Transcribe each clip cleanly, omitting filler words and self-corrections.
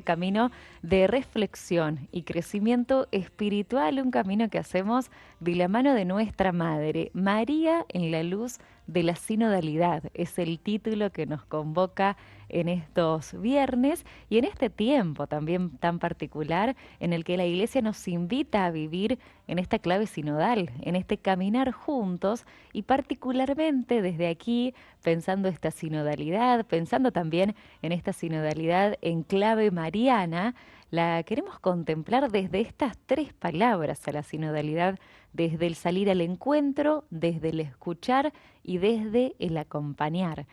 camino de reflexión y crecimiento espiritual, un camino que hacemos de la mano de nuestra Madre, María en la luz de la sinodalidad. Es el título que nos convoca en estos viernes y en este tiempo también tan particular en el que la Iglesia nos invita a vivir en esta clave sinodal, en este caminar juntos y particularmente desde aquí, pensando esta sinodalidad, pensando también en esta sinodalidad en clave mariana, la queremos contemplar desde estas tres palabras a la sinodalidad, desde el salir al encuentro, desde el escuchar y desde el acompañar.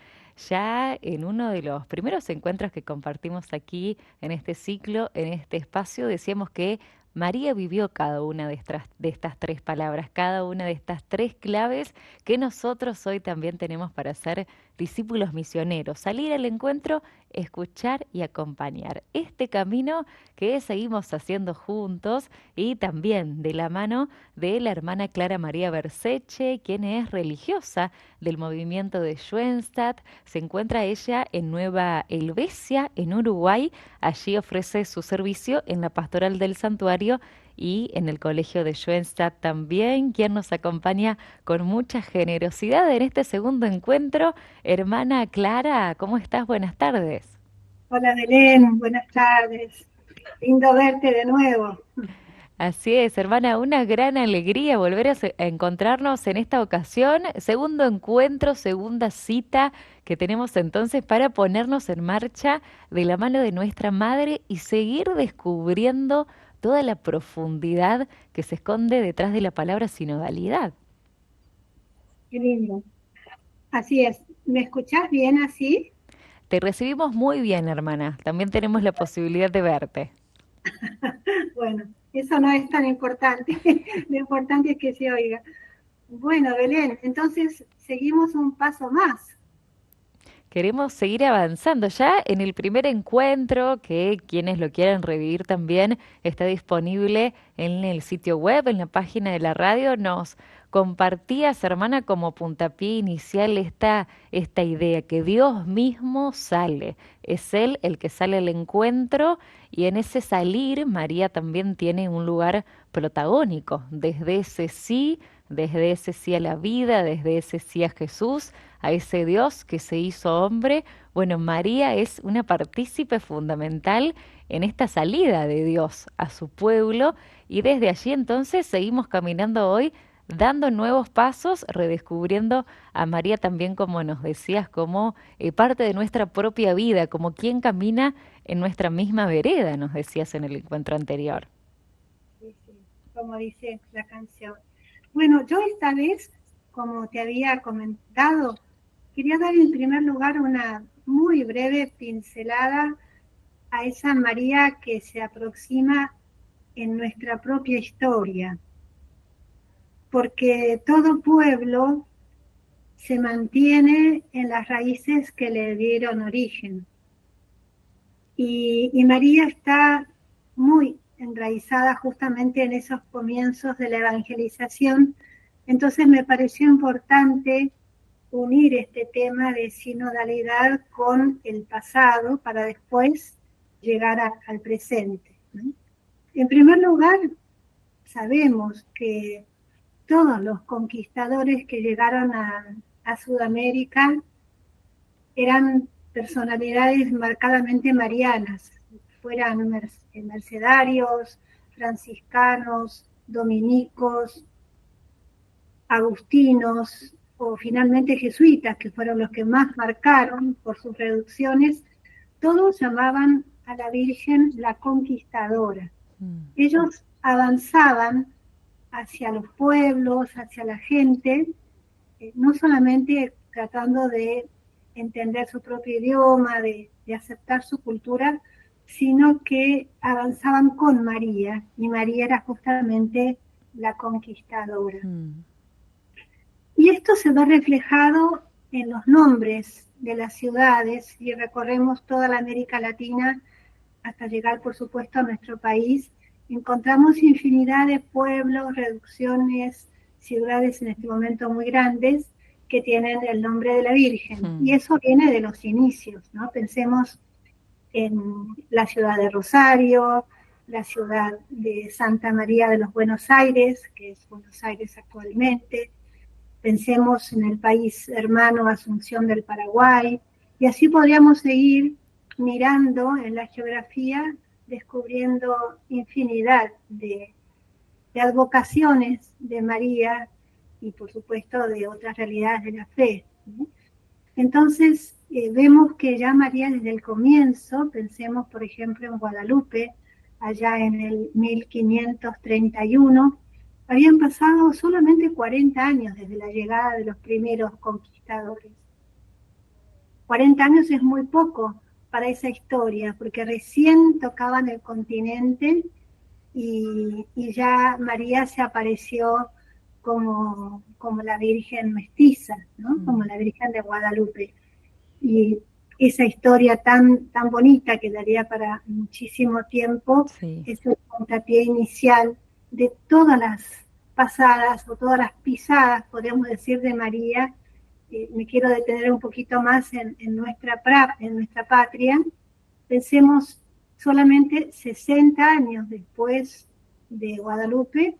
Ya en uno de los primeros encuentros que compartimos aquí en este ciclo, en este espacio, decíamos que María vivió cada una de estas tres palabras, cada una de estas tres claves que nosotros hoy también tenemos para ser discípulos misioneros, salir al encuentro, escuchar y acompañar. Este camino que seguimos haciendo juntos y también de la mano de la hermana Clara María Berseche, quien es religiosa del movimiento de Schoenstatt. Se encuentra ella en Nueva Helvecia, en Uruguay. Allí ofrece su servicio en la pastoral del santuario y en el colegio de Schoenstatt también, quien nos acompaña con mucha generosidad en este segundo encuentro. Hermana Clara, ¿cómo estás? Buenas tardes. Hola Belén, buenas tardes. Lindo verte de nuevo. Así es, hermana, una gran alegría volver a encontrarnos en esta ocasión. Segundo encuentro, segunda cita que tenemos entonces para ponernos en marcha de la mano de nuestra madre y seguir descubriendo toda la profundidad que se esconde detrás de la palabra sinodalidad. Qué lindo. Así es. ¿Me escuchás bien así? Te recibimos muy bien, hermana. También tenemos la posibilidad de verte. Bueno, eso no es tan importante. Lo importante es que se oiga. Bueno, Belén, entonces seguimos un paso más. Queremos seguir avanzando. Ya en el primer encuentro, que quienes lo quieran revivir también, está disponible en el sitio web, en la página de la radio. Nos compartías, hermana, como puntapié inicial esta idea, que Dios mismo sale. Es Él el que sale al encuentro y en ese salir María también tiene un lugar protagónico, desde ese sí a la vida, desde ese sí a Jesús, a ese Dios que se hizo hombre. Bueno, María es una partícipe fundamental en esta salida de Dios a su pueblo y desde allí entonces seguimos caminando hoy dando nuevos pasos, redescubriendo a María también, como nos decías, como parte de nuestra propia vida, como quien camina en nuestra misma vereda, nos decías en el encuentro anterior. Sí, sí, como dice la canción. Bueno, yo esta vez, como te había comentado, quería dar en primer lugar una muy breve pincelada a esa María que se aproxima en nuestra propia historia, porque todo pueblo se mantiene en las raíces que le dieron origen. Y María está muy enraizada justamente en esos comienzos de la evangelización. Entonces me pareció importante unir este tema de sinodalidad con el pasado para después llegar al presente, ¿no? En primer lugar, sabemos que todos los conquistadores que llegaron a Sudamérica eran personalidades marcadamente marianas, fueran mercedarios, franciscanos, dominicos, agustinos o finalmente jesuitas, que fueron los que más marcaron por sus reducciones. Todos llamaban a la Virgen la conquistadora. Mm. Ellos avanzaban hacia los pueblos, hacia la gente, no solamente tratando de entender su propio idioma, de aceptar su cultura, sino que avanzaban con María, y María era justamente la conquistadora. Mm. Y esto se ve reflejado en los nombres de las ciudades, y recorremos toda la América Latina hasta llegar, por supuesto, a nuestro país. Encontramos infinidad de pueblos, reducciones, ciudades en este momento muy grandes que tienen el nombre de la Virgen. Y Mm. eso viene de los inicios, ¿no? Pensemos en la ciudad de Rosario, la ciudad de Santa María de los Buenos Aires, que es Buenos Aires actualmente. Pensemos en el país hermano Asunción del Paraguay, y así podríamos seguir mirando en la geografía, descubriendo infinidad de advocaciones de María y por supuesto de otras realidades de la fe, ¿no? Entonces vemos que ya María desde el comienzo, pensemos por ejemplo en Guadalupe, allá en el 1531, habían pasado solamente 40 años desde la llegada de los primeros conquistadores. 40 años es muy poco para esa historia, porque recién tocaban el continente y ya María se apareció como la Virgen mestiza, ¿no? Como la Virgen de Guadalupe. Y esa historia tan bonita que daría para muchísimo tiempo, Sí. es el puntapié inicial de todas las pasadas o todas las pisadas, podríamos decir, de María. Me quiero detener un poquito más en nuestra patria. Pensemos solamente 60 años después de Guadalupe,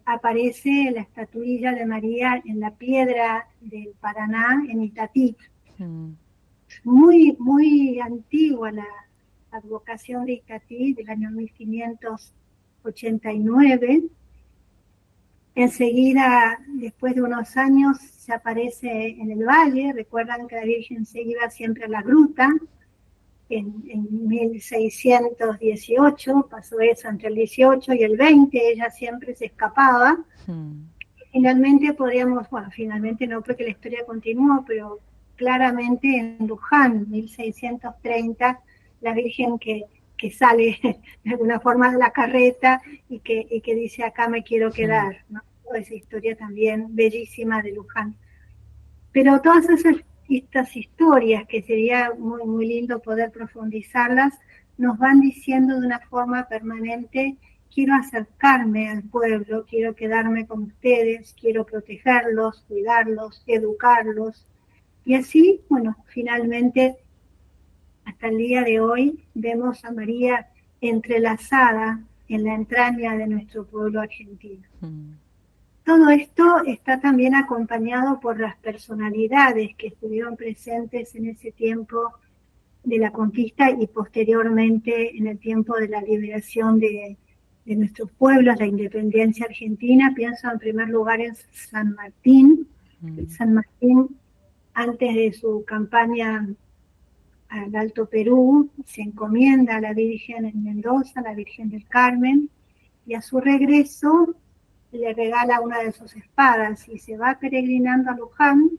aparece la estatuilla de María en la piedra del Paraná, en Itatí. Muy antigua la advocación de Itatí, del año 1589. Enseguida, después de unos años, se aparece en el valle. Recuerdan que la Virgen se iba siempre a la gruta. En 1618 pasó eso, entre el 18 y el 20, ella siempre se escapaba. Finalmente finalmente no, porque la historia continuó, pero claramente en Luján, 1630, la Virgen que sale de alguna forma de la carreta y que dice acá me quiero quedar, ¿no? Esa historia también bellísima de Luján. Pero todas estas historias, que sería muy lindo poder profundizarlas, nos van diciendo de una forma permanente: quiero acercarme al pueblo, quiero quedarme con ustedes, quiero protegerlos, cuidarlos, educarlos. Y así, finalmente, hasta el día de hoy, vemos a María entrelazada en la entraña de nuestro pueblo argentino. Todo esto está también acompañado por las personalidades que estuvieron presentes en ese tiempo de la conquista y posteriormente en el tiempo de la liberación de nuestros pueblos, la independencia argentina. Pienso en primer lugar en San Martín. San Martín, antes de su campaña al Alto Perú, se encomienda a la Virgen en Mendoza, la Virgen del Carmen, y a su regreso le regala una de sus espadas y se va peregrinando a Luján,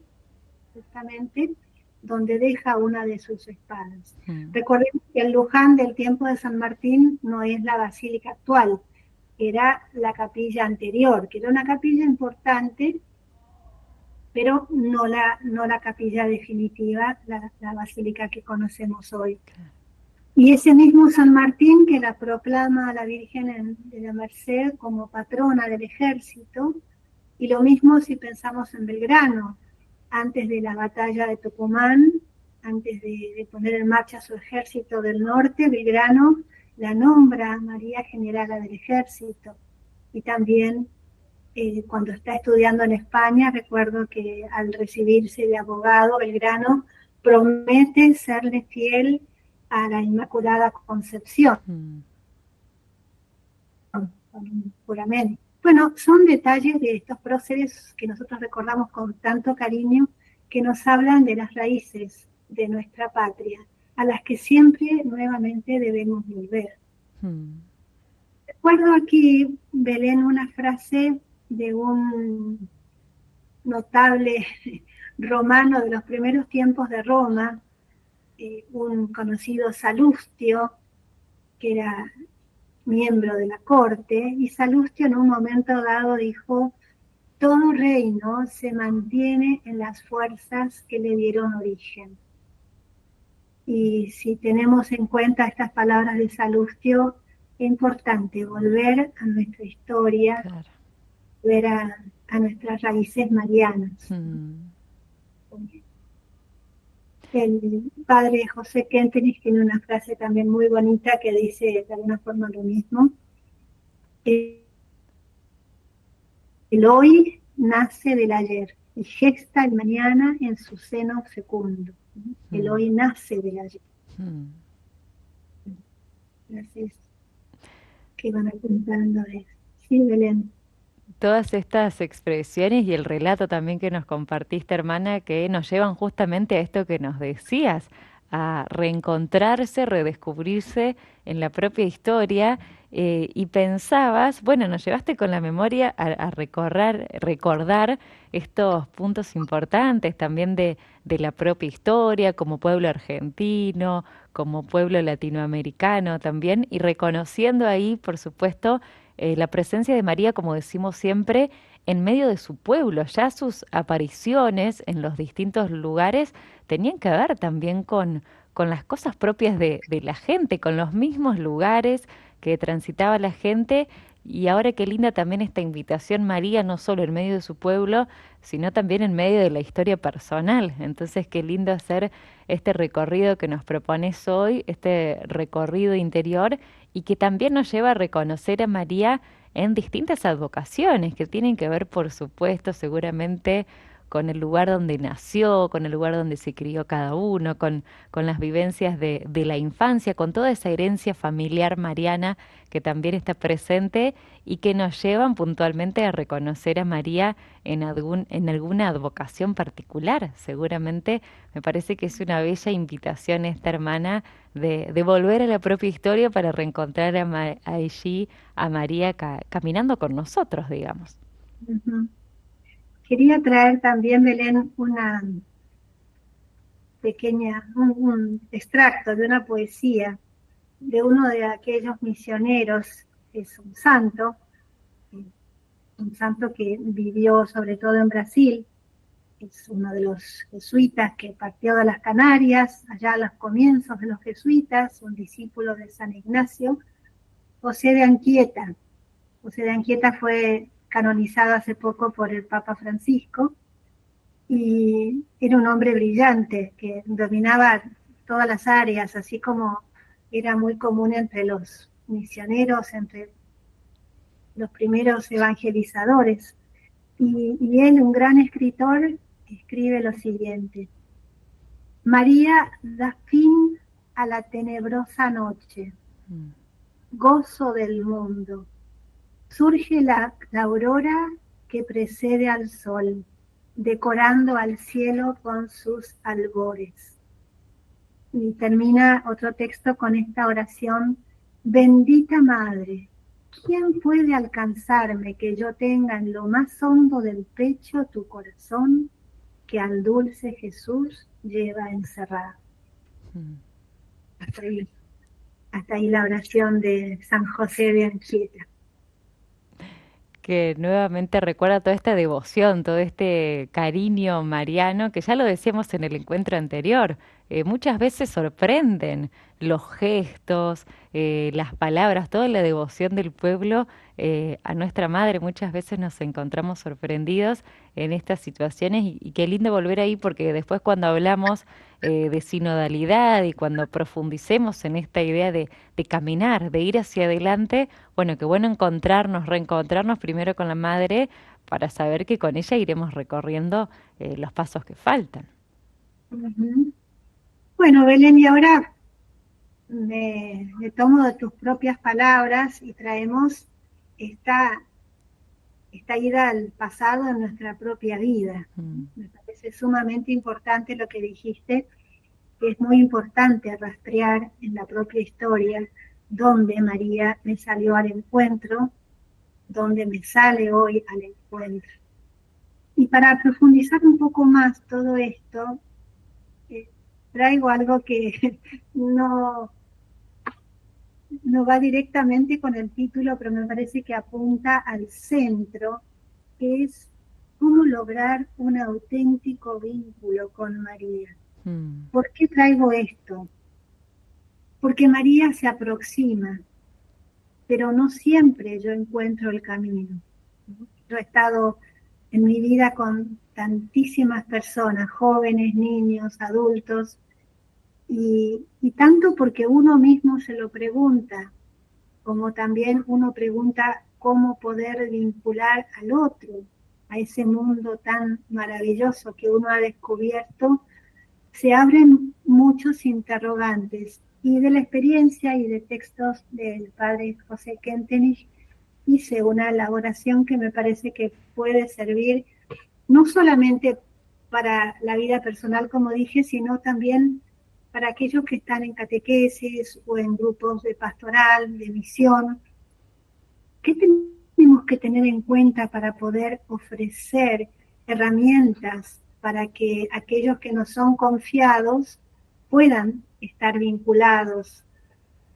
justamente, donde deja una de sus espadas. Recordemos que el Luján del tiempo de San Martín no es la basílica actual, era la capilla anterior, que era una capilla importante, pero no la capilla definitiva, la basílica que conocemos hoy. Y ese mismo San Martín que la proclama a la Virgen de la Merced como patrona del ejército, y lo mismo si pensamos en Belgrano, antes de la batalla de Tucumán, antes de poner en marcha su ejército del norte, Belgrano la nombra María Generala del Ejército. Y también cuando está estudiando en España, recuerdo que al recibirse de abogado, Belgrano promete serle fiel a la Inmaculada Concepción, con un juramento. Bueno, son detalles de estos próceres que nosotros recordamos con tanto cariño, que nos hablan de las raíces de nuestra patria, a las que siempre nuevamente debemos volver. Recuerdo aquí, Belén, una frase de un notable romano de los primeros tiempos de Roma, un conocido Salustio, que era miembro de la corte, y Salustio en un momento dado dijo: todo reino se mantiene en las fuerzas que le dieron origen. Y si tenemos en cuenta estas palabras de Salustio, es importante volver a nuestra historia, claro, volver a nuestras raíces marianas. El padre José Kentenich tiene una frase también muy bonita que dice de alguna forma lo mismo. El hoy nace del ayer y gesta el mañana en su seno fecundo. El hoy nace del ayer. Gracias. Que van apuntando de eso. Sí, Belén. Todas estas expresiones y el relato también que nos compartiste, hermana, que nos llevan justamente a esto que nos decías, a reencontrarse, redescubrirse en la propia historia. Y pensabas, bueno, nos llevaste con la memoria a recordar estos puntos importantes también de la propia historia, como pueblo argentino, como pueblo latinoamericano también, y reconociendo ahí, por supuesto, la presencia de María, como decimos siempre, en medio de su pueblo. Ya sus apariciones en los distintos lugares tenían que ver también con las cosas propias de la gente, con los mismos lugares que transitaba la gente. Y ahora qué linda también esta invitación, María, no solo en medio de su pueblo, sino también en medio de la historia personal. Entonces, qué lindo hacer este recorrido que nos propones hoy, este recorrido interior y que también nos lleva a reconocer a María en distintas advocaciones que tienen que ver, por supuesto, seguramente con el lugar donde nació, con el lugar donde se crió cada uno, con las vivencias de la infancia, con toda esa herencia familiar mariana que también está presente y que nos llevan puntualmente a reconocer a María en alguna advocación particular. Seguramente me parece que es una bella invitación esta hermana de volver a la propia historia para reencontrar allí a María caminando con nosotros, digamos. Uh-huh. Quería traer también, Belén, una pequeña, un extracto de una poesía de uno de aquellos misioneros, es un santo que vivió sobre todo en Brasil, es uno de los jesuitas que partió de las Canarias, allá a los comienzos de los jesuitas, un discípulo de San Ignacio, José de Anchieta. José de Anchieta fue canonizado hace poco por el Papa Francisco y era un hombre brillante que dominaba todas las áreas, así como era muy común entre los misioneros, entre los primeros evangelizadores. Y él, un gran escritor, escribe lo siguiente: María da fin a la tenebrosa noche, gozo del mundo. Surge la aurora que precede al sol, decorando al cielo con sus albores. Y termina otro texto con esta oración: bendita Madre, ¿quién puede alcanzarme que yo tenga en lo más hondo del pecho tu corazón que al dulce Jesús lleva encerrado? Hasta ahí la oración de San José de Anchieta. Que nuevamente recuerda toda esta devoción, todo este cariño mariano, que ya lo decíamos en el encuentro anterior, muchas veces sorprenden los gestos, las palabras, toda la devoción del pueblo a nuestra madre. Muchas veces nos encontramos sorprendidos en estas situaciones y qué lindo volver ahí porque después cuando hablamos de sinodalidad y cuando profundicemos en esta idea de caminar, de ir hacia adelante, bueno, qué bueno encontrarnos, reencontrarnos primero con la madre para saber que con ella iremos recorriendo los pasos que faltan. Uh-huh. Bueno, Belén, y ahora me tomo de tus propias palabras y traemos esta ida al pasado en nuestra propia vida. Me parece sumamente importante lo que dijiste, que es muy importante rastrear en la propia historia dónde María me salió al encuentro, dónde me sale hoy al encuentro. Y para profundizar un poco más todo esto, traigo algo que no va directamente con el título, pero me parece que apunta al centro, que es cómo lograr un auténtico vínculo con María. ¿Por qué traigo esto? Porque María se aproxima, pero no siempre yo encuentro el camino. Yo he estado en mi vida con tantísimas personas, jóvenes, niños, adultos, y tanto porque uno mismo se lo pregunta, como también uno pregunta cómo poder vincular al otro a ese mundo tan maravilloso que uno ha descubierto, se abren muchos interrogantes. Y de la experiencia y de textos del padre José Kentenich hice una elaboración que me parece que puede servir no solamente para la vida personal, como dije, sino también para aquellos que están en catequesis o en grupos de pastoral, de misión. ¿Qué tenemos que tener en cuenta para poder ofrecer herramientas para que aquellos que nos son confiados puedan estar vinculados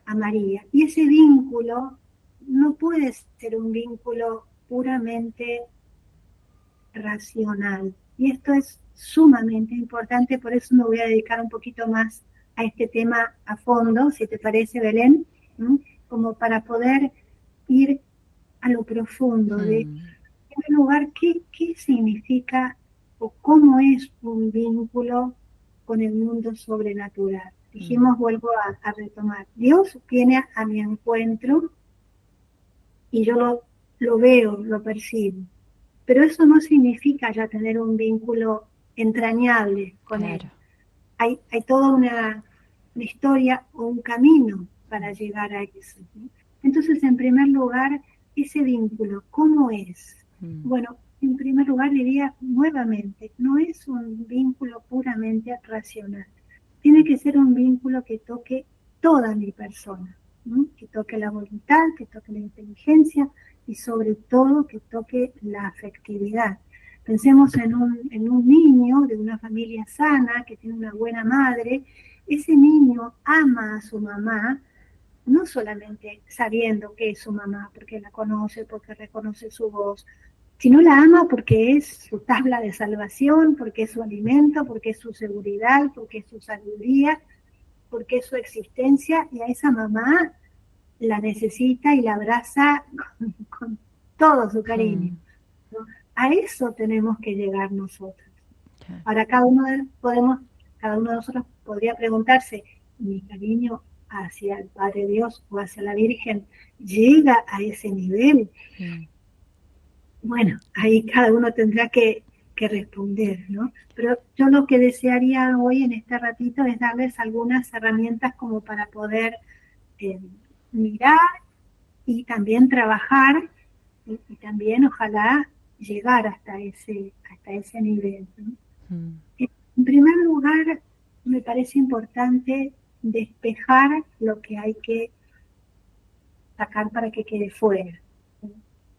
a María? Y ese vínculo no puede ser un vínculo puramente racional. Y esto es sumamente importante, por eso me voy a dedicar un poquito más a este tema a fondo, si te parece, Belén, ¿no? Como para poder ir a lo profundo de, en primer lugar, qué significa o cómo es un vínculo con el mundo sobrenatural. Dijimos, vuelvo a retomar, Dios viene a mi encuentro y yo lo veo, lo percibo. Pero eso no significa ya tener un vínculo entrañable con él. Hay toda una historia o un camino para llegar a eso, ¿no? Entonces, en primer lugar, ese vínculo, ¿cómo es? Bueno, en primer lugar diría nuevamente, no es un vínculo puramente racional. Tiene que ser un vínculo que toque toda mi persona, ¿no? Que toque la voluntad, que toque la inteligencia y sobre todo que toque la afectividad. Pensemos en un niño de una familia sana, que tiene una buena madre. Ese niño ama a su mamá, no solamente sabiendo que es su mamá, porque la conoce, porque reconoce su voz, sino la ama porque es su tabla de salvación, porque es su alimento, porque es su seguridad, porque es su sabiduría, porque es su existencia, y a esa mamá la necesita y la abraza con todo su cariño, ¿no? A eso tenemos que llegar nosotros. Ahora cada uno de nosotros podría preguntarse, ¿mi cariño hacia el Padre Dios o hacia la Virgen llega a ese nivel? Bueno, ahí cada uno tendrá que responder, ¿no? Pero yo lo que desearía hoy en este ratito es darles algunas herramientas como para poder mirar y también trabajar y también ojalá llegar hasta ese nivel, ¿no? En primer lugar, me parece importante despejar lo que hay que sacar para que quede fuera, ¿no?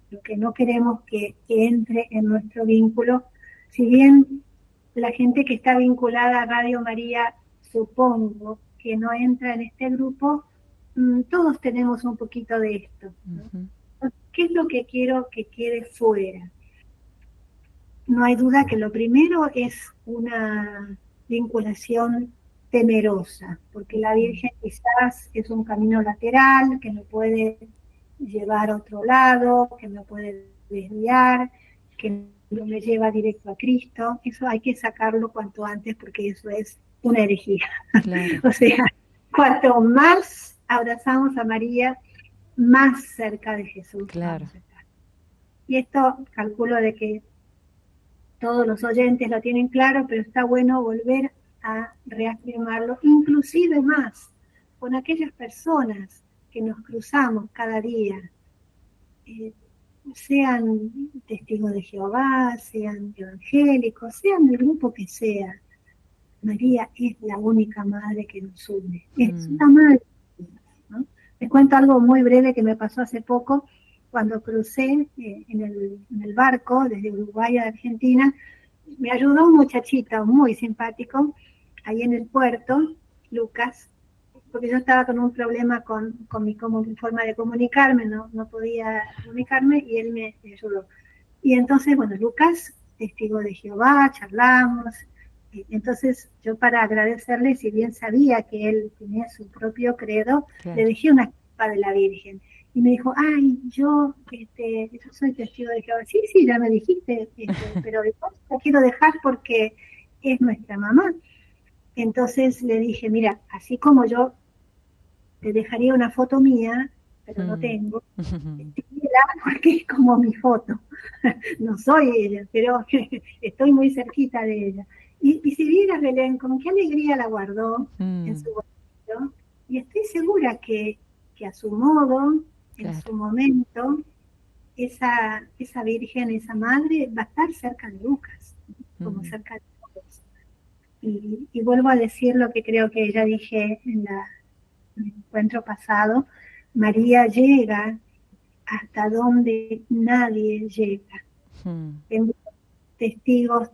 Lo que no queremos que entre en nuestro vínculo. Si bien la gente que está vinculada a Radio María, supongo que no entra en este grupo, todos tenemos un poquito de esto, ¿no? ¿Qué es lo que quiero que quede fuera? No hay duda que lo primero es una vinculación temerosa, porque la Virgen quizás es un camino lateral que me puede llevar a otro lado, que me puede desviar, que no me lleva directo a Cristo. Eso hay que sacarlo cuanto antes porque eso es una herejía. Claro. O sea, cuanto más abrazamos a María, más cerca de Jesús vamos a estar. Y esto calculo de que todos los oyentes lo tienen claro, pero está bueno volver a reafirmarlo, inclusive más con aquellas personas que nos cruzamos cada día, sean testigos de Jehová, sean evangélicos, sean del grupo que sea. María es la única madre que nos une. Es una madre, ¿no? Les cuento algo muy breve que me pasó hace poco cuando crucé en el barco desde Uruguay a Argentina. Me ayudó un muchachito muy simpático ahí en el puerto, Lucas, porque yo estaba con un problema con mi forma de comunicarme, no podía comunicarme y él me ayudó. Y entonces, bueno, Lucas, testigo de Jehová, charlamos. Entonces yo, para agradecerle, si bien sabía que él tenía su propio credo, le dejé una chispa de la Virgen. Y me dijo, ay, yo soy testigo de Jehová. Sí, sí, ya me dijiste, pero después la quiero dejar porque es nuestra mamá. Entonces le dije, mira, así como yo te dejaría una foto mía, pero no tengo, escríbela porque es como mi foto. No soy ella, pero estoy muy cerquita de ella. Y si vieras, Belén, con qué alegría la guardó en su bolsillo, y estoy segura que a su modo, en Claro. su momento, esa Virgen, esa Madre, va a estar cerca de Lucas, como cerca de todos. Y vuelvo a decir lo que creo que ya dije en el encuentro pasado, María llega hasta donde nadie llega. Tengo testigos,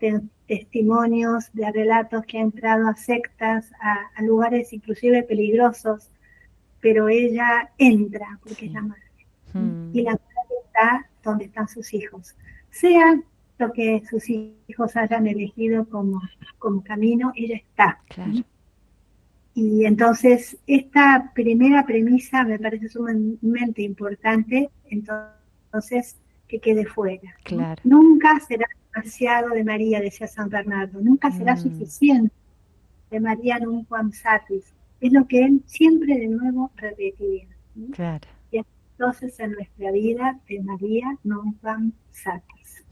testimonios de relatos que ha entrado a sectas, a lugares inclusive peligrosos, pero ella entra porque es la madre. Y la madre está donde están sus hijos. Sea lo que sus hijos hayan elegido como camino, ella está. Claro. Y entonces esta primera premisa me parece sumamente importante, entonces que quede fuera, ¿no? Claro. Nunca será demasiado de María, decía San Bernardo, nunca será suficiente de María nunquam satis. Es lo que él siempre de nuevo repetía, ¿no? Claro. Y entonces en nuestra vida de María nunquam satis.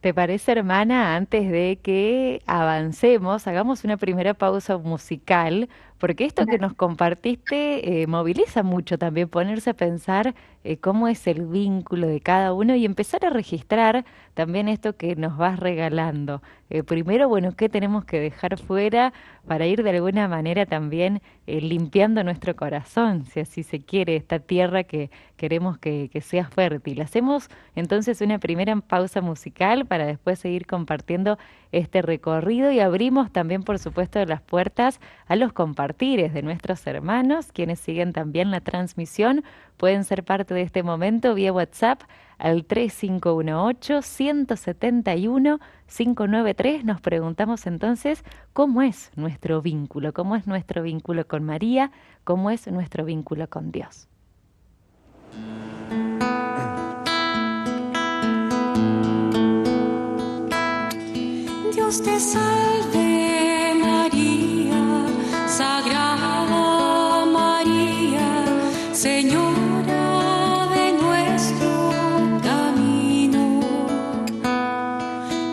¿Te parece, hermana, antes de que avancemos, hagamos una primera pausa musical? Porque esto que nos compartiste moviliza mucho también, ponerse a pensar cómo es el vínculo de cada uno y empezar a registrar también esto que nos vas regalando. Primero, bueno, ¿qué tenemos que dejar fuera para ir de alguna manera también limpiando nuestro corazón, si así se quiere, esta tierra que queremos que sea fértil? Hacemos entonces una primera pausa musical para después seguir compartiendo este recorrido y abrimos también, por supuesto, las puertas a los compartires de nuestros hermanos, quienes siguen también la transmisión. Pueden ser parte de este momento vía WhatsApp al 3518-171-593. Nos preguntamos entonces cómo es nuestro vínculo, cómo es nuestro vínculo con María, cómo es nuestro vínculo con Dios. Dios te salve María, Sagrada María, Señora de nuestro camino.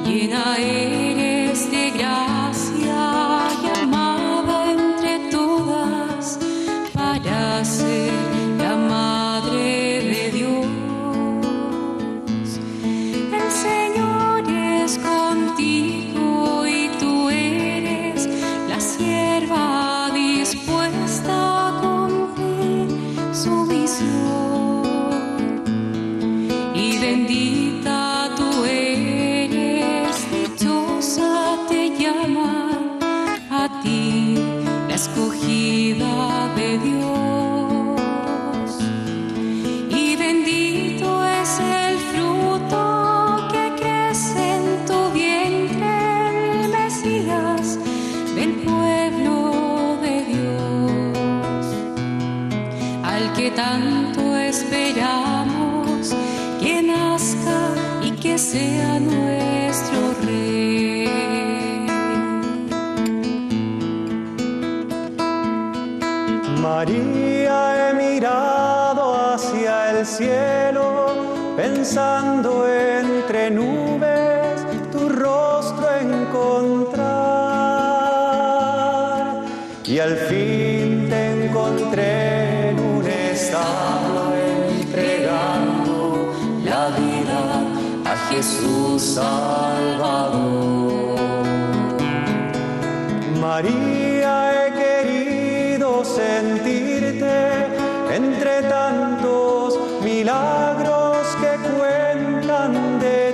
Llena eres de gracia y amada entre todas para ser la Madre de Dios. El Señor es contigo y tú eres la sierva dispuesta a cumplir su misión. Y bendita tú eres, dichosa te llaman a ti, la escogida de Dios. Y bendito es el fruto que crece en tu vientre, el Mesías del pueblo de Dios, al que tanto esperamos que nazca y que sea nuestro Rey. María, he mirado hacia el cielo, pensando entre nubes tu rostro encontrar. Y al fin te encontré en un establo entregando la vida a Jesús Salvador. María, he querido sentirte entre tantos milagros que cuentan de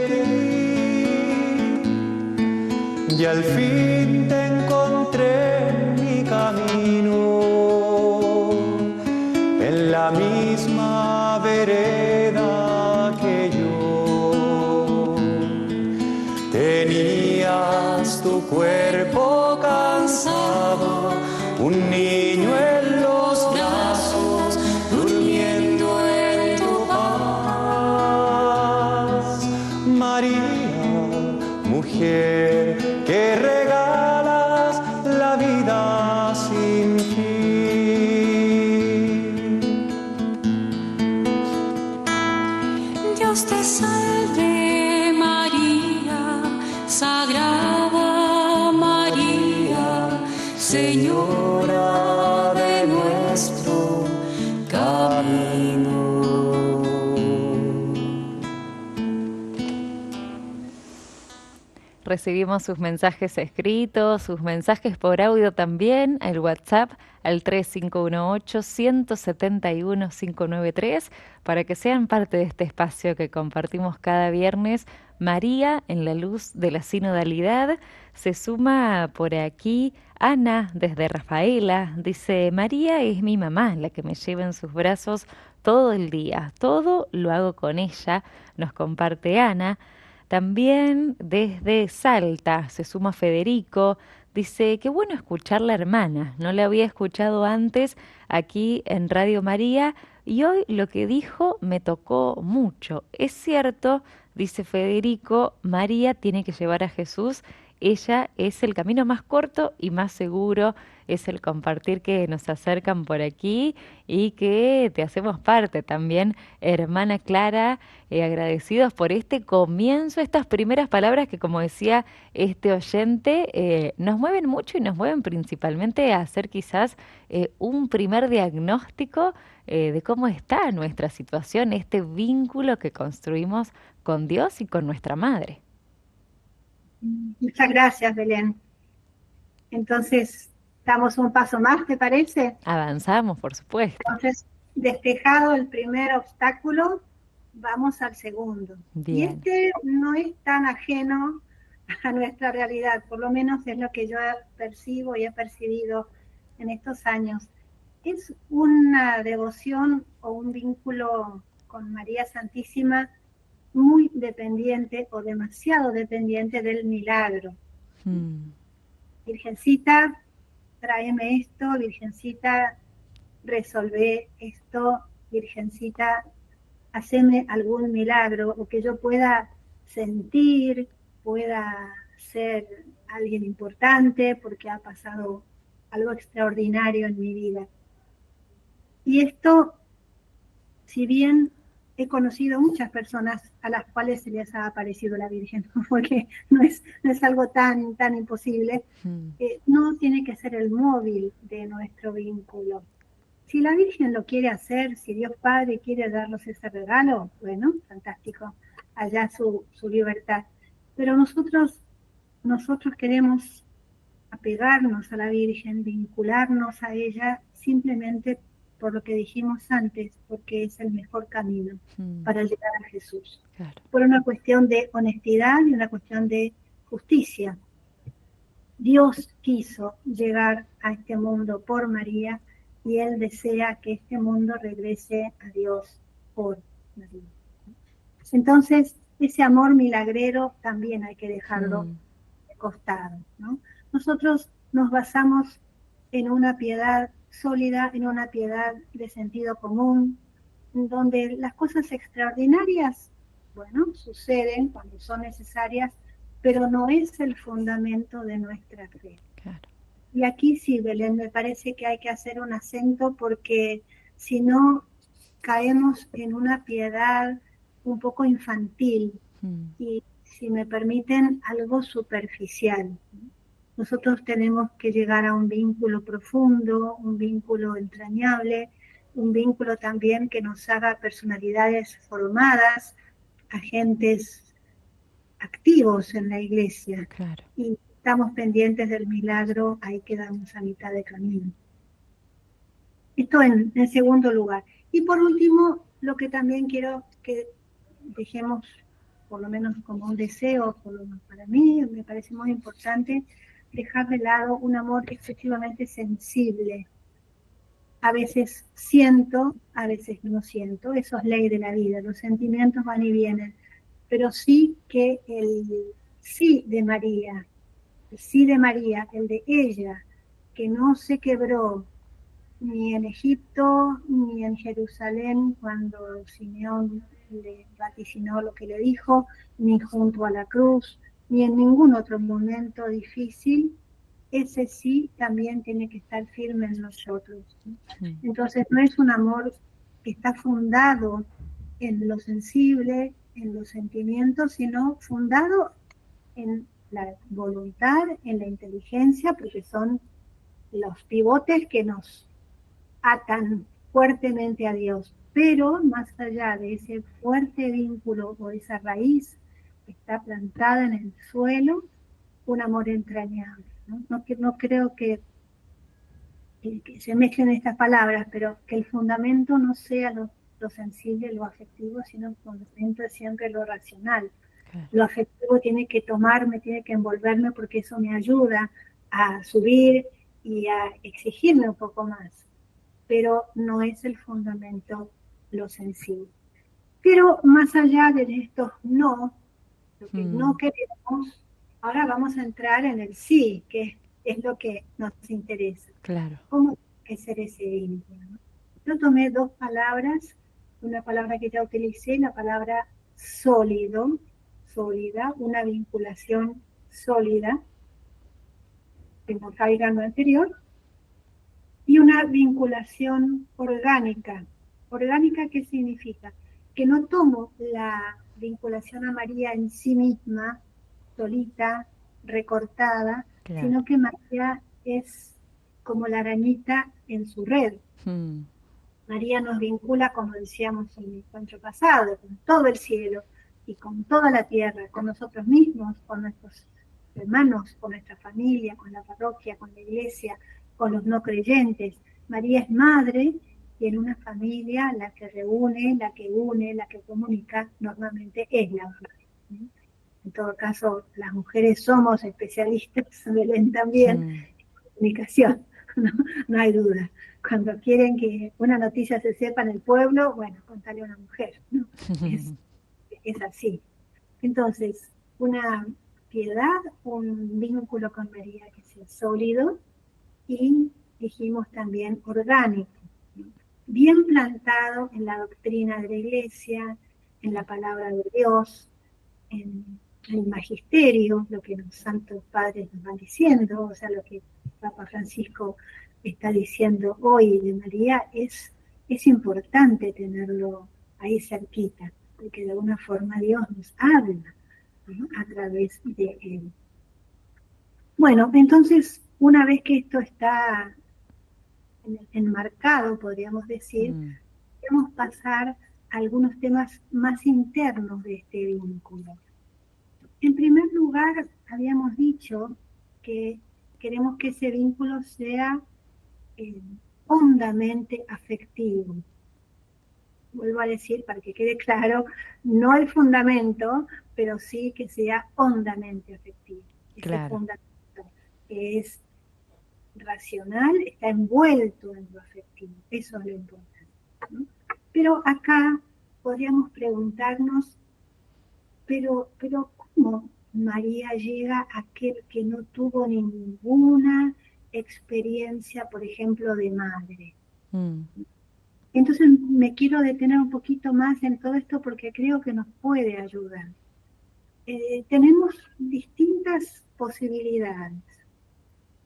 ti. Y al fin te encontré en mi camino, en la misma vereda que yo. Tenías tu cuerpo cansado, un niño en los brazos, durmiendo Dios te salve María, Sagrada María, Señora de nuestro camino. Recibimos sus mensajes escritos, sus mensajes por audio también, al WhatsApp al 3518-171-593, para que sean parte de este espacio que compartimos cada viernes. María en la luz de la sinodalidad. Se suma por aquí Ana desde Rafaela. Dice: María es mi mamá, la que me lleva en sus brazos todo el día. Todo lo hago con ella, nos comparte Ana. También desde Salta se suma Federico, dice: qué bueno escuchar la hermana, no la había escuchado antes aquí en Radio María y hoy lo que dijo me tocó mucho. Es cierto, dice Federico, María tiene que llevar a Jesús, ella es el camino más corto y más seguro, es el compartir que nos acercan por aquí y que te hacemos parte también, hermana Clara. Agradecidos por este comienzo, estas primeras palabras que, como decía este oyente, nos mueven mucho y nos mueven principalmente a hacer quizás un primer diagnóstico de cómo está nuestra situación, este vínculo que construimos con Dios y con nuestra madre. Muchas gracias, Belén. Entonces, damos un paso más, ¿te parece? Avanzamos, por supuesto. Entonces, despejado el primer obstáculo, vamos al segundo. Bien. Y este no es tan ajeno a nuestra realidad, por lo menos es lo que yo percibo y he percibido en estos años. Es una devoción o un vínculo con María Santísima muy dependiente o demasiado dependiente del milagro. Virgencita, tráeme esto, Virgencita, resolvé esto, Virgencita, haceme algún milagro, o que yo pueda sentir, pueda ser alguien importante porque ha pasado algo extraordinario en mi vida. Y esto, si bien he conocido muchas personas a las cuales se les ha aparecido la Virgen, porque no es algo tan imposible, no tiene que ser el móvil de nuestro vínculo. Si la Virgen lo quiere hacer, si Dios Padre quiere darnos ese regalo, bueno, fantástico, allá su libertad. Pero nosotros queremos apegarnos a la Virgen, vincularnos a ella simplemente por lo que dijimos antes, porque es el mejor camino para llegar a Jesús. Claro. Por una cuestión de honestidad y una cuestión de justicia. Dios quiso llegar a este mundo por María y Él desea que este mundo regrese a Dios por María. Entonces, ese amor milagrero también hay que dejarlo de costado, ¿no? Nosotros nos basamos en una piedad sólida, en una piedad de sentido común, donde las cosas extraordinarias, bueno, suceden cuando son necesarias, pero no es el fundamento de nuestra fe. Claro. Y aquí sí, Belén, me parece que hay que hacer un acento, porque si no caemos en una piedad un poco infantil y, si me permiten, algo superficial. Nosotros tenemos que llegar a un vínculo profundo, un vínculo entrañable, un vínculo también que nos haga personalidades formadas, agentes activos en la iglesia. Claro. Y estamos pendientes del milagro, ahí quedamos a mitad de camino. Esto en segundo lugar. Y por último, lo que también quiero que dejemos, por lo menos como un deseo, para mí me parece muy importante, dejar de lado un amor excesivamente sensible. A veces siento, a veces no siento, eso es ley de la vida, los sentimientos van y vienen, pero sí que el sí de María, el de ella, que no se quebró ni en Egipto ni en Jerusalén cuando Simeón le vaticinó lo que le dijo, ni junto a la cruz, ni en ningún otro momento difícil, ese sí también tiene que estar firme en nosotros. Entonces no es un amor que está fundado en lo sensible, en los sentimientos, sino fundado en la voluntad, en la inteligencia, porque son los pivotes que nos atan fuertemente a Dios. Pero más allá de ese fuerte vínculo o esa raíz que está plantada en el suelo, un amor entrañable. No creo que se mezclen estas palabras, pero que el fundamento no sea lo sensible, lo afectivo, sino el fundamento es siempre lo racional. Claro. Lo afectivo tiene que tomarme, tiene que envolverme, porque eso me ayuda a subir y a exigirme un poco más. Pero no es el fundamento lo sensible. Pero más allá de estos no, lo que no queremos, ahora vamos a entrar en el sí, que es lo que nos interesa. Claro. ¿Cómo es ser ese vínculo? Yo tomé dos palabras, una palabra que ya utilicé, la palabra sólido, sólida, una vinculación sólida, que no caiga en lo anterior, y una vinculación orgánica. ¿Orgánica qué significa? Que no tomo la vinculación a María en sí misma, solita, recortada, Claro. sino que María es como la arañita en su red. María nos vincula, como decíamos en el encuentro pasado, con todo el cielo y con toda la tierra, con nosotros mismos, con nuestros hermanos, con nuestra familia, con la parroquia, con la iglesia, con los no creyentes. María es madre y en una familia la que reúne, la que une, la que comunica, normalmente es la madre. En todo caso, las mujeres somos especialistas, Belén también, en comunicación, no hay duda. Cuando quieren que una noticia se sepa en el pueblo, bueno, contale a una mujer, ¿no? Es así. Entonces, una piedad, un vínculo con María que sea sólido y, dijimos también, orgánico, ¿no? Bien plantado en la doctrina de la Iglesia, en la palabra de Dios, en el magisterio, lo que los santos padres nos van diciendo, o sea, lo que Papa Francisco está diciendo hoy de María, es importante tenerlo ahí cerquita, porque de alguna forma Dios nos habla, ¿no? A través de él. Bueno, entonces, una vez que esto está enmarcado, podríamos decir, podemos pasar a algunos temas más internos de este vínculo. En primer lugar, habíamos dicho que queremos que ese vínculo sea hondamente afectivo. Vuelvo a decir, para que quede claro, no el fundamento, pero sí que sea hondamente afectivo. Ese fundamento que es racional está envuelto en lo afectivo. Eso es lo importante, ¿no? Pero acá podríamos preguntarnos, pero ¿cómo María llega a aquel que no tuvo ninguna experiencia, por ejemplo, de madre? Entonces me quiero detener un poquito más en todo esto porque creo que nos puede ayudar. Tenemos distintas posibilidades.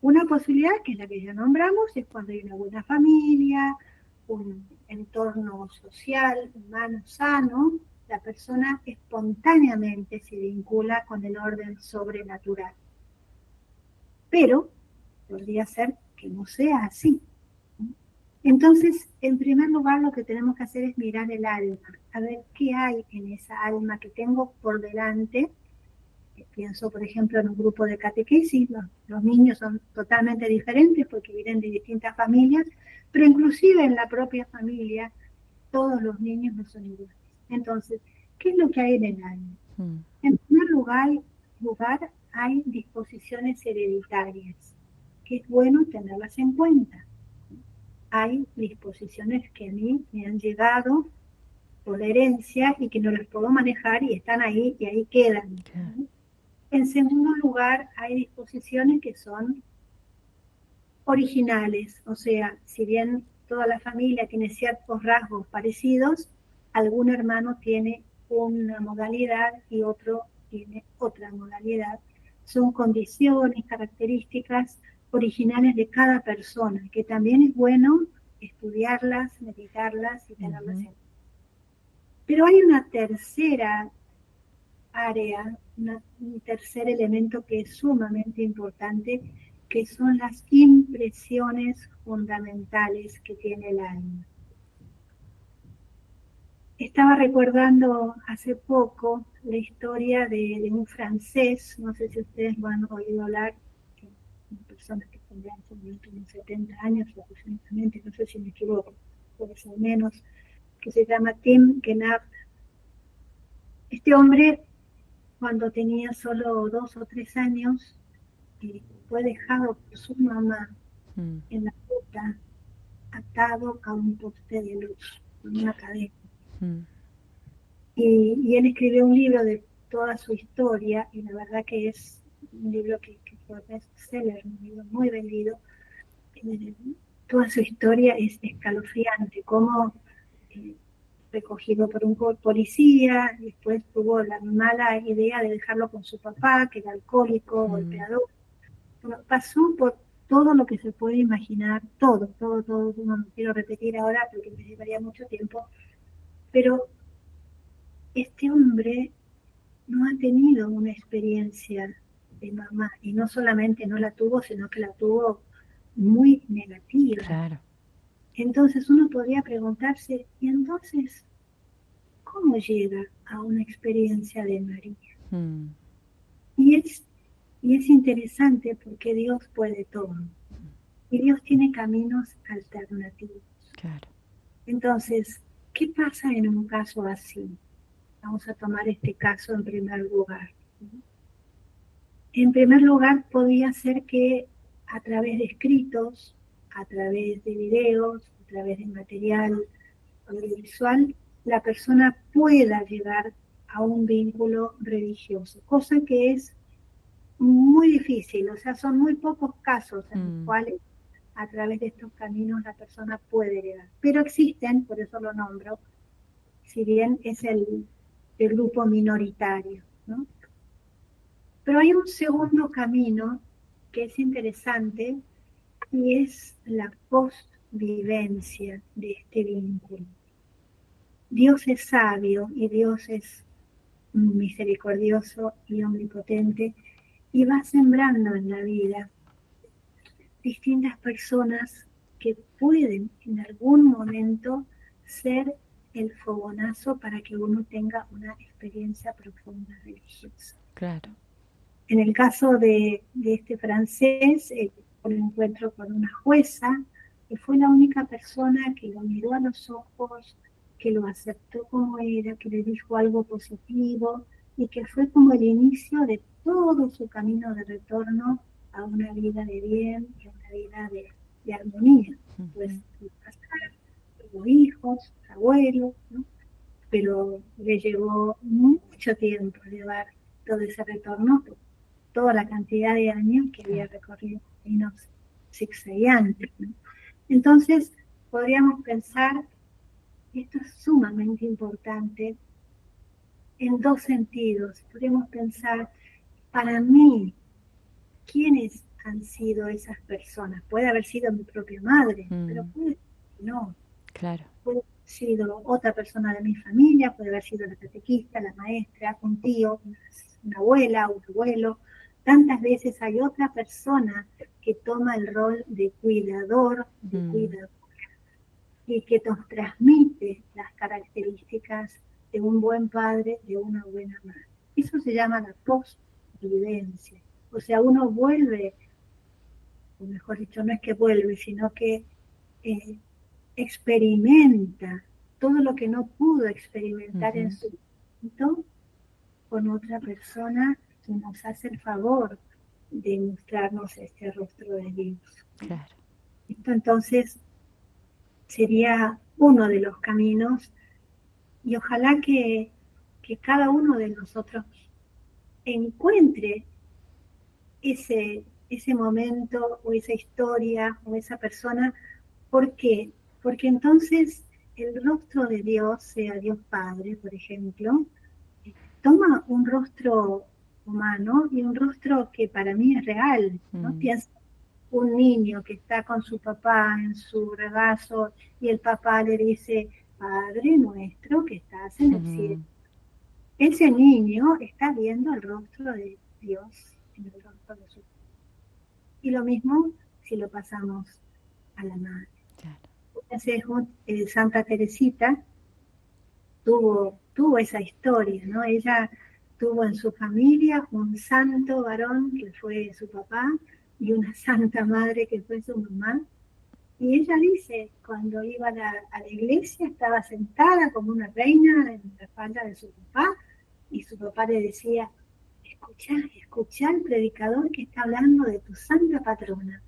Una posibilidad, que es la que ya nombramos, es cuando hay una buena familia, un entorno social, humano, sano, la persona espontáneamente se vincula con el orden sobrenatural. Pero podría ser que no sea así. Entonces, en primer lugar, lo que tenemos que hacer es mirar el alma, a ver qué hay en esa alma que tengo por delante. Pienso, por ejemplo, en un grupo de catequesis, los niños son totalmente diferentes porque vienen de distintas familias, pero inclusive en la propia familia, todos los niños no son iguales. Entonces, ¿qué es lo que hay en el alma? En primer lugar, hay disposiciones hereditarias, que es bueno tenerlas en cuenta. Hay disposiciones que a mí me han llegado por herencia y que no las puedo manejar y están ahí y ahí quedan, ¿no? En segundo lugar, hay disposiciones que son originales, o sea, si bien toda la familia tiene ciertos rasgos parecidos, algún hermano tiene una modalidad y otro tiene otra modalidad. Son condiciones, características originales de cada persona, que también es bueno estudiarlas, meditarlas y tenerlas en cuenta. Pero hay una tercera área, un tercer elemento que es sumamente importante, que son las impresiones fundamentales que tiene el alma. Estaba recordando hace poco la historia de un francés, no sé si ustedes lo han oído hablar, personas que tendrían unos 70 años aproximadamente, no sé si me equivoco, puede ser menos, que se llama Tim Kennard. Este hombre, cuando tenía solo 2 o 3 años, fue dejado por su mamá en la ruta, atado a un poste de luz, con una cadena. Y él escribió un libro de toda su historia, y la verdad que es un libro que fue bestseller, un libro muy vendido. Toda su historia es escalofriante, como recogido por un policía, después tuvo la mala idea de dejarlo con su papá, que era alcohólico, golpeador. Bueno, pasó por todo lo que se puede imaginar, todo, no lo quiero repetir ahora porque me llevaría mucho tiempo, pero este hombre no ha tenido una experiencia de mamá, y no solamente no la tuvo, sino que la tuvo muy negativa. Claro. Entonces uno podría preguntarse, ¿y entonces cómo llega a una experiencia de María? Y es interesante porque Dios puede todo. Y Dios tiene caminos alternativos. Claro. Entonces, ¿qué pasa en un caso así? Vamos a tomar este caso en primer lugar. En primer lugar, podría ser que a través de escritos, a través de videos, a través de material audiovisual, la persona pueda llegar a un vínculo religioso, cosa que es muy difícil, o sea, son muy pocos casos en los cuales a través de estos caminos la persona puede llegar. Pero existen, por eso lo nombro, si bien es el grupo minoritario, ¿no? Pero hay un segundo camino que es interesante y es la postvivencia de este vínculo. Dios es sabio y Dios es misericordioso y omnipotente y va sembrando en la vida distintas personas que pueden en algún momento ser el fogonazo para que uno tenga una experiencia profunda religiosa. Claro. En el caso de este francés, por el encuentro con una jueza, que fue la única persona que lo miró a los ojos, que lo aceptó como era, que le dijo algo positivo y que fue como el inicio de todo su camino de retorno a una vida de bien y a una vida de armonía. Pues casar, tuvo hijos, abuelos, ¿no? Pero le llevó mucho tiempo llevar todo ese retorno, toda la cantidad de años que había recorrido unos zigzagueantes, ¿no? Entonces, podríamos pensar, esto es sumamente importante, en dos sentidos. Podríamos pensar, para mí, ¿quiénes han sido esas personas? Puede haber sido mi propia madre, pero puede ser que no. Claro. Puede haber sido otra persona de mi familia, puede haber sido la catequista, la maestra, un tío, una abuela, un abuelo. Tantas veces hay otra persona que toma el rol de cuidador, de cuidadora, y que nos transmite las características de un buen padre, de una buena madre. Eso se llama la postvivencia. O sea, uno vuelve, o mejor dicho, no es que vuelve, sino que experimenta todo lo que no pudo experimentar en su momento con otra persona que nos hace el favor de mostrarnos este rostro de Dios. Claro. Esto entonces sería uno de los caminos y ojalá que cada uno de nosotros encuentre ese momento o esa historia o esa persona. ¿Por qué? Porque entonces el rostro de Dios, sea Dios Padre, por ejemplo, toma un rostro humano y un rostro que para mí es real, ¿no? Piensa un niño que está con su papá en su regazo y el papá le dice, Padre nuestro que estás en el cielo. ese niño está viendo el rostro de Dios en el rostro de su padre. Y lo mismo si lo pasamos a la madre. Claro. Entonces, Santa Teresita tuvo esa historia, ¿no? Ella tuvo en su familia un santo varón que fue su papá y una santa madre que fue su mamá. Y ella dice, cuando iba a la iglesia, estaba sentada como una reina en la falda de su papá, y su papá le decía, escuchá al predicador que está hablando de tu santa patrona.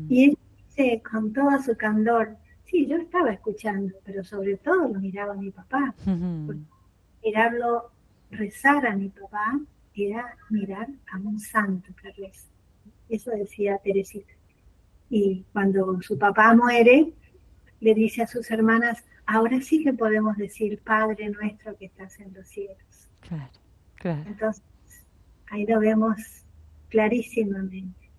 Y ella dice con todo su candor, sí, yo estaba escuchando, pero sobre todo lo miraba a mi papá. Porque mirarlo rezar a mi papá era mirar a un santo que reza. Eso decía Teresita. Y cuando su papá muere, le dice a sus hermanas, ahora sí que podemos decir, Padre nuestro que estás en los cielos. Claro, claro. Entonces, ahí lo vemos clarísimamente.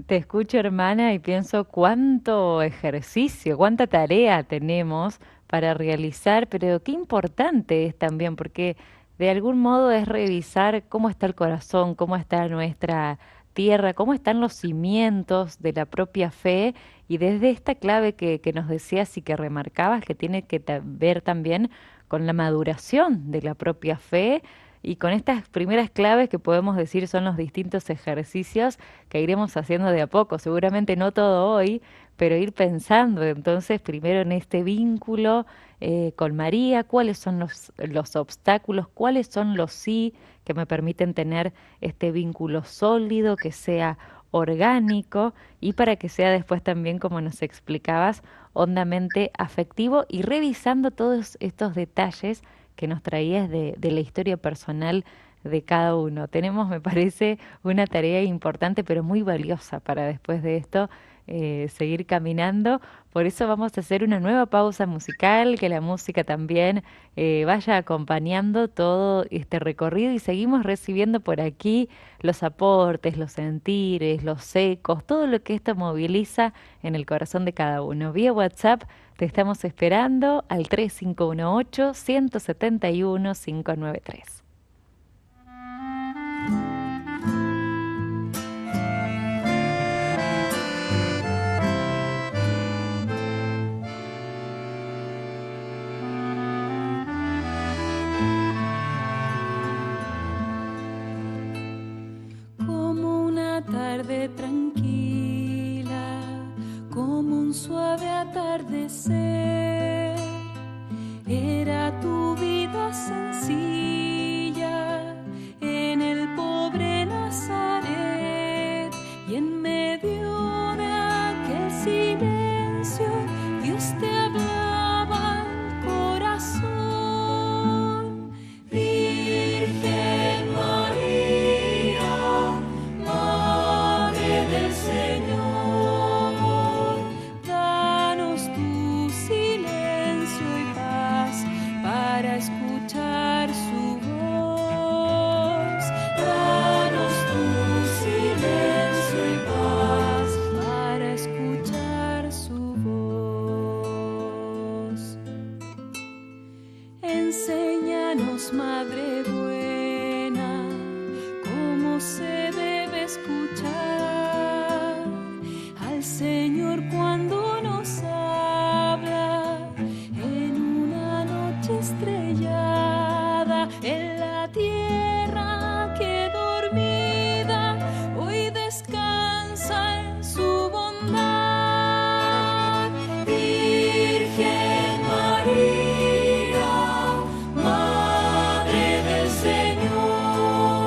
Te escucho, hermana, y pienso cuánto ejercicio, cuánta tarea tenemos para realizar, pero qué importante es también, porque de algún modo es revisar cómo está el corazón, cómo está nuestra tierra, cómo están los cimientos de la propia fe, y desde esta clave que nos decías y que remarcabas, que tiene que ver también con la maduración de la propia fe, y con estas primeras claves que podemos decir son los distintos ejercicios que iremos haciendo de a poco, seguramente no todo hoy, pero ir pensando entonces primero en este vínculo con María, cuáles son los obstáculos, cuáles son los sí que me permiten tener este vínculo sólido, que sea orgánico y para que sea después también, como nos explicabas, hondamente afectivo y revisando todos estos detalles que nos traías de la historia personal de cada uno. Tenemos, me parece, una tarea importante, pero muy valiosa para después de esto seguir caminando. Por eso vamos a hacer una nueva pausa musical, que la música también vaya acompañando todo este recorrido y seguimos recibiendo por aquí los aportes, los sentires, los ecos, todo lo que esto moviliza en el corazón de cada uno. Vía WhatsApp te estamos esperando al 3518-171-593. Como una tarde tranquila, como un suave atardecer, era tu vida sencilla en el pobre Nazaret, y en medio de aquel silencio Dios te hablaba al corazón. Virgen María, Madre del Señor, danos tu silencio y paz para escuchar su voz. Danos tu silencio y paz para escuchar su voz. Enséñanos, Madre buena, cómo se debe escuchar al Señor cuando nos habla en una noche estrellada, en la tierra que dormida hoy descansa en su bondad. Virgen María, Madre del Señor,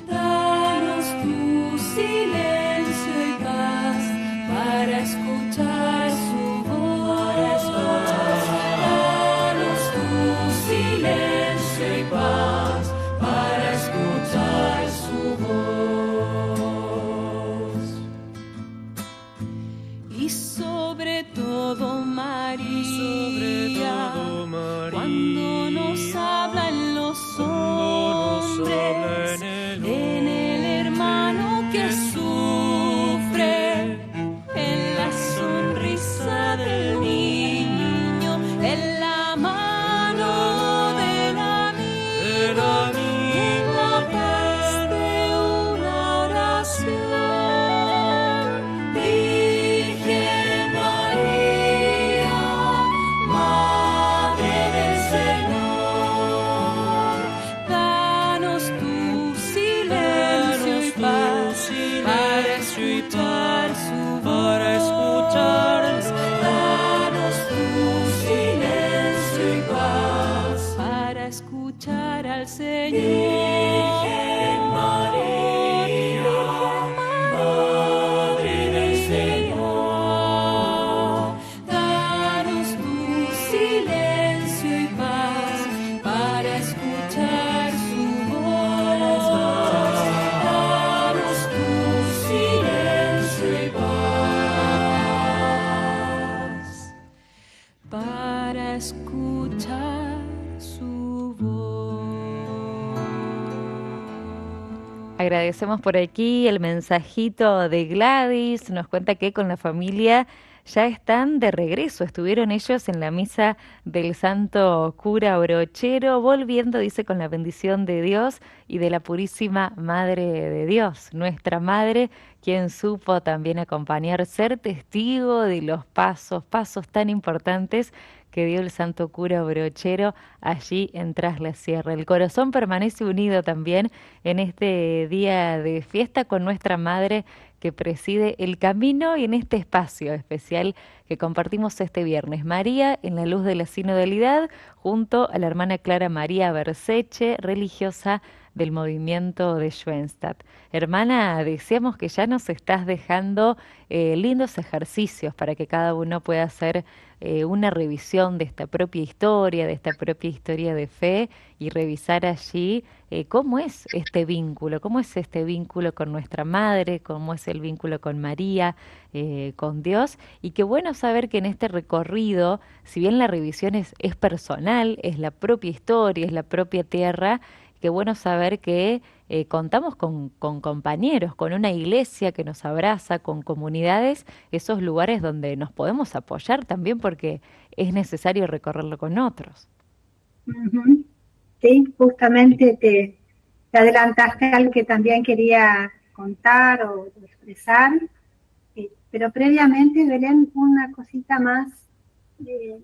danos tu silencio y paz para escuchar su voz. Danos tu silencio y paz para escuchar su voz. Y sobre todo María, cuando nos habla en los hombres, en el hermano que sufre, en la sonrisa del niño, en la mano escuchar su voz. Agradecemos por aquí el mensajito de Gladys, nos cuenta que con la familia ya están de regreso, estuvieron ellos en la misa del Santo Cura Brochero, volviendo, dice, con la bendición de Dios y de la Purísima Madre de Dios, nuestra Madre, quien supo también acompañar, ser testigo de los pasos tan importantes que dio el Santo Cura Brochero allí en Tras la Sierra. El corazón permanece unido también en este día de fiesta con nuestra Madre que preside el camino y en este espacio especial que compartimos este viernes. María en la luz de la sinodalidad, junto a la hermana Clara María Berseche, religiosa del movimiento de Schoenstatt. Hermana, deseamos que ya nos estás dejando lindos ejercicios para que cada uno pueda hacer una revisión de esta propia historia, de fe y revisar allí cómo es este vínculo, con nuestra madre, cómo es el vínculo con María, con Dios. Y qué bueno saber que en este recorrido, si bien la revisión es personal, es la propia historia, es la propia tierra, qué bueno saber que contamos con compañeros, con una iglesia que nos abraza, con comunidades, esos lugares donde nos podemos apoyar también porque es necesario recorrerlo con otros. Ujú. Sí, justamente te adelantaste algo que también quería contar o expresar, pero previamente, Belén, una cosita más.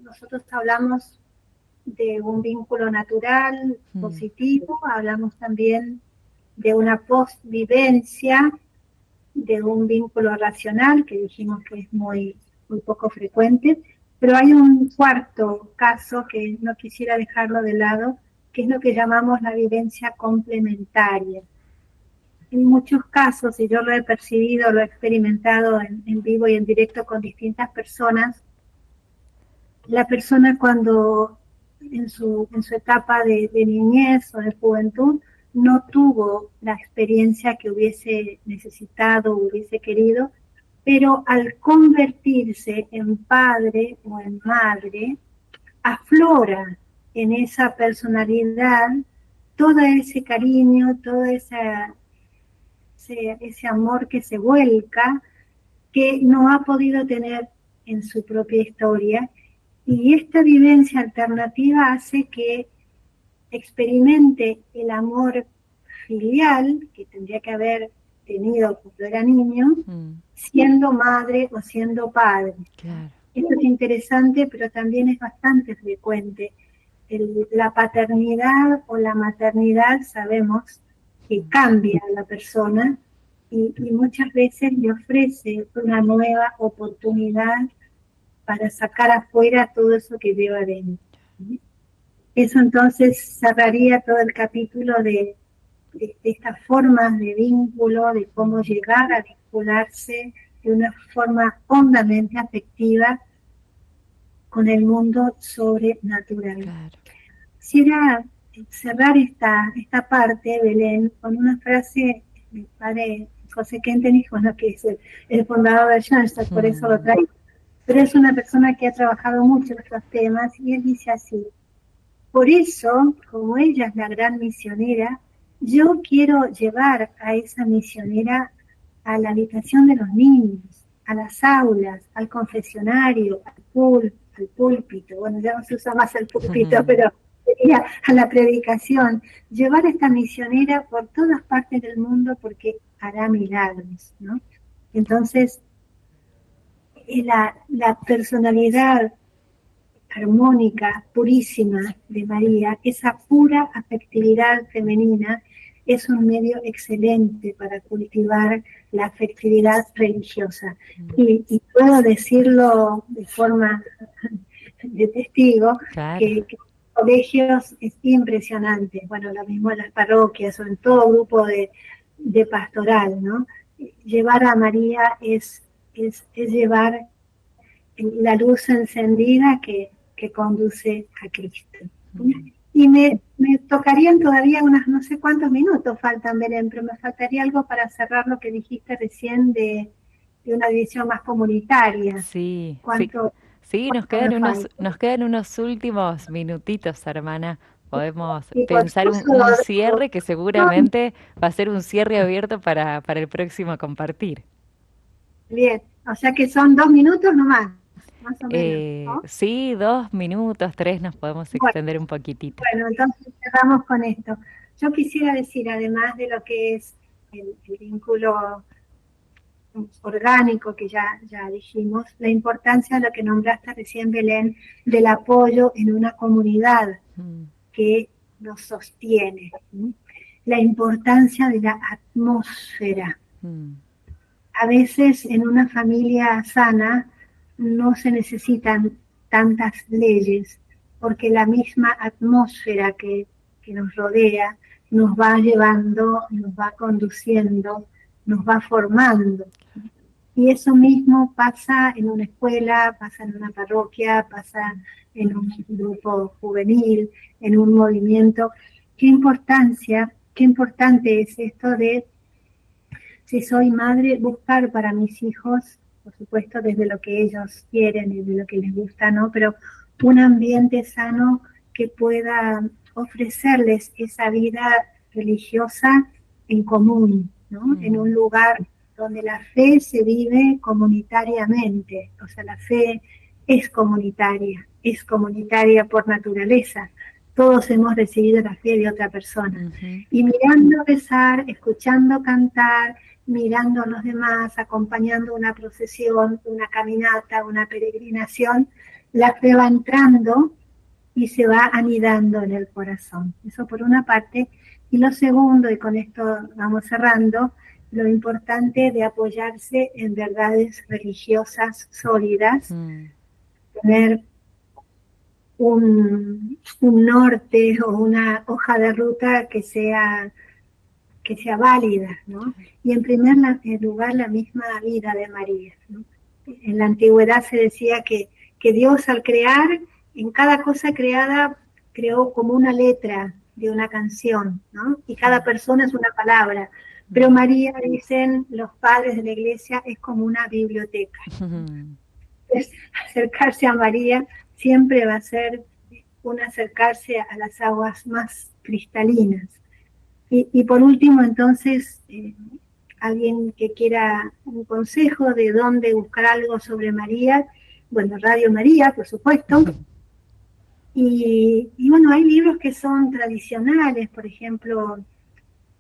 Nosotros hablamos de un vínculo natural positivo, hablamos también de una postvivencia, de un vínculo racional, que dijimos que es muy poco frecuente, pero hay un cuarto caso que no quisiera dejarlo de lado, que es lo que llamamos la vivencia complementaria. En muchos casos, y yo lo he percibido, lo he experimentado en vivo y en directo con distintas personas, la persona cuando en su etapa de niñez o de juventud no tuvo la experiencia que hubiese necesitado o hubiese querido, pero al convertirse en padre o en madre, aflora en esa personalidad todo ese cariño, todo ese amor que se vuelca, que no ha podido tener en su propia historia. Y esta vivencia alternativa hace que experimente el amor filial que tendría que haber tenido cuando era niño, siendo madre o siendo padre. Claro. Esto es interesante, pero también es bastante frecuente. La paternidad o la maternidad sabemos que cambia a la persona y muchas veces le ofrece una nueva oportunidad para sacar afuera todo eso que lleva adentro. Eso entonces cerraría todo el capítulo de estas formas de vínculo, de cómo llegar a vincularse de una forma hondamente afectiva con el mundo sobrenatural. Claro. Quisiera cerrar esta parte, Belén, con una frase de mi padre José Kentenich, que es el fundador de Schoenstatt, por eso lo traigo, pero es una persona que ha trabajado mucho en estos temas, y él dice así: por eso, como ella es la gran misionera, yo quiero llevar a esa misionera a la habitación de los niños, a las aulas, al confesionario, al púlpito. Bueno, ya no se usa más el púlpito, pero sería a la predicación. Llevar a esta misionera por todas partes del mundo porque hará milagros, ¿no? Entonces, la personalidad armónica, purísima de María, esa pura afectividad femenina, es un medio excelente para cultivar la afectividad religiosa. Y puedo decirlo de forma de testigo, Claro. que en colegios es impresionante, bueno, lo mismo en las parroquias o en todo grupo de pastoral, ¿no? Llevar a María es llevar la luz encendida que conduce a Cristo. Y me tocarían todavía unos no sé cuántos minutos faltan, Belén, pero me faltaría algo para cerrar lo que dijiste recién de una división más comunitaria. Sí, ¿Cuánto? Sí, ¿Cuánto me falta? nos quedan unos últimos minutitos, hermana. Podemos Y por pensar supuesto, un cierre que no, seguramente va a ser un cierre abierto para el próximo compartir. bien, o sea que son 2 minutos nomás, más o menos, ¿no? Sí, 2 minutos, 3 nos podemos Bueno, extender un poquitito. bueno, entonces cerramos con esto. Yo quisiera decir, además de lo que es el vínculo orgánico que ya dijimos, la importancia de lo que nombraste recién, Belén, del apoyo en una comunidad Mm, que nos sostiene, ¿sí? La importancia de la atmósfera. mm, A veces en una familia sana no se necesitan tantas leyes, porque la misma atmósfera que nos rodea nos va llevando, nos va conduciendo, nos va formando. Y eso mismo pasa en una escuela, pasa en una parroquia, pasa en un grupo juvenil, en un movimiento. Qué importante es esto de, si soy madre, buscar para mis hijos, por supuesto desde lo que ellos quieren y de lo que les gusta, ¿no? Pero un ambiente sano que pueda ofrecerles esa vida religiosa en común, ¿no? En un mm, lugar donde la fe se vive comunitariamente, o sea, la fe es comunitaria por naturaleza. Todos hemos recibido la fe de otra persona. ujú. Y mirando rezar, escuchando cantar, mirando a los demás, acompañando una procesión, una caminata, una peregrinación, la fe va entrando y se va anidando en el corazón. Eso por una parte. Y lo segundo, y con esto vamos cerrando, lo importante de apoyarse en verdades religiosas sólidas, Mm, tener un norte o una hoja de ruta que sea válida, ¿no? Y en primer lugar la misma vida de María, ¿no? En la antigüedad se decía que Dios al crear, en cada cosa creada, creó como una letra de una canción, ¿no? Y cada persona es una palabra. Pero mm, María, dicen los padres de la iglesia, es como una biblioteca. mm. Es acercarse a María siempre va a ser un acercarse a las aguas más cristalinas. Y por último, entonces, alguien que quiera un consejo de dónde buscar algo sobre María, bueno, Radio María, por supuesto. Y bueno, hay libros que son tradicionales, por ejemplo,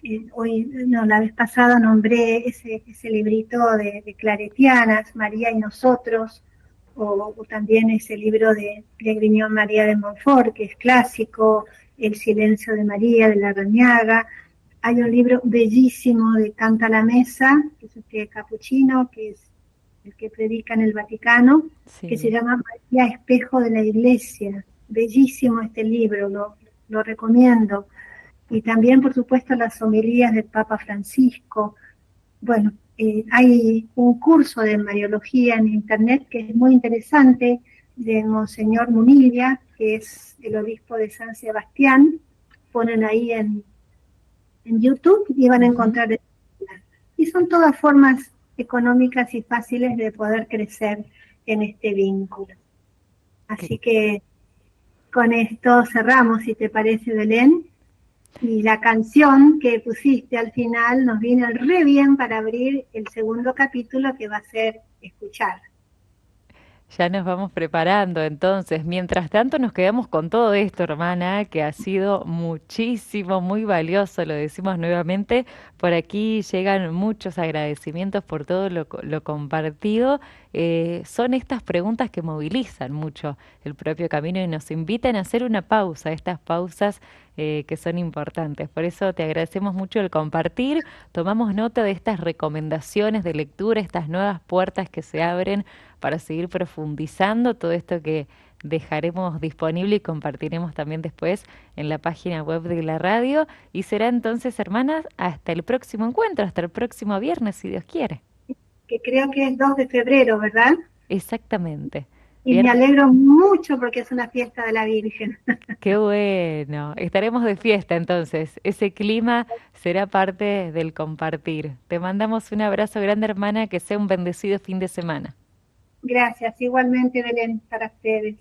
la vez pasada nombré ese librito de Claretianas, María y Nosotros, o también ese libro de Griñón María de Montfort, que es clásico, El silencio de María de Larrañaga. Hay un libro bellísimo de Canta la Mesa, que es este capuchino, que es el que predica en el Vaticano, que se Sí. llama María Espejo de la Iglesia. Bellísimo este libro, lo recomiendo. Y también, por supuesto, las homilías del Papa Francisco. Bueno, hay un curso de Mariología en Internet que es muy interesante, de Monseñor Munilla, que es el obispo de San Sebastián. Ponen ahí en YouTube y van a Ujú. encontrar. Y son todas formas económicas y fáciles de poder crecer en este vínculo. Que- Así que con esto cerramos, si te parece, Belén. Y la canción que pusiste al final nos viene re bien para abrir el segundo capítulo, que va a ser escuchar. Ya nos vamos preparando, entonces. Mientras tanto, nos quedamos con todo esto, hermana, que ha sido muchísimo, muy valioso, lo decimos nuevamente. Por aquí llegan muchos agradecimientos por todo lo compartido. Son estas preguntas que movilizan mucho el propio camino y nos invitan a hacer una pausa, estas pausas que son importantes. Por eso te agradecemos mucho el compartir. Tomamos nota de estas recomendaciones de lectura, estas nuevas puertas que se abren para seguir profundizando todo esto que dejaremos disponible y compartiremos también después en la página web de la radio. Y será entonces, hermanas, hasta el próximo encuentro, hasta el próximo viernes, si Dios quiere. Que creo que es 2 de febrero, ¿verdad? Exactamente. Y me Viernes. alegro mucho porque es una fiesta de la Virgen. Qué bueno. Estaremos de fiesta entonces. Ese clima será parte del compartir. Te mandamos un abrazo grande, hermana, que sea un bendecido fin de semana. Gracias, igualmente Belén, para ustedes.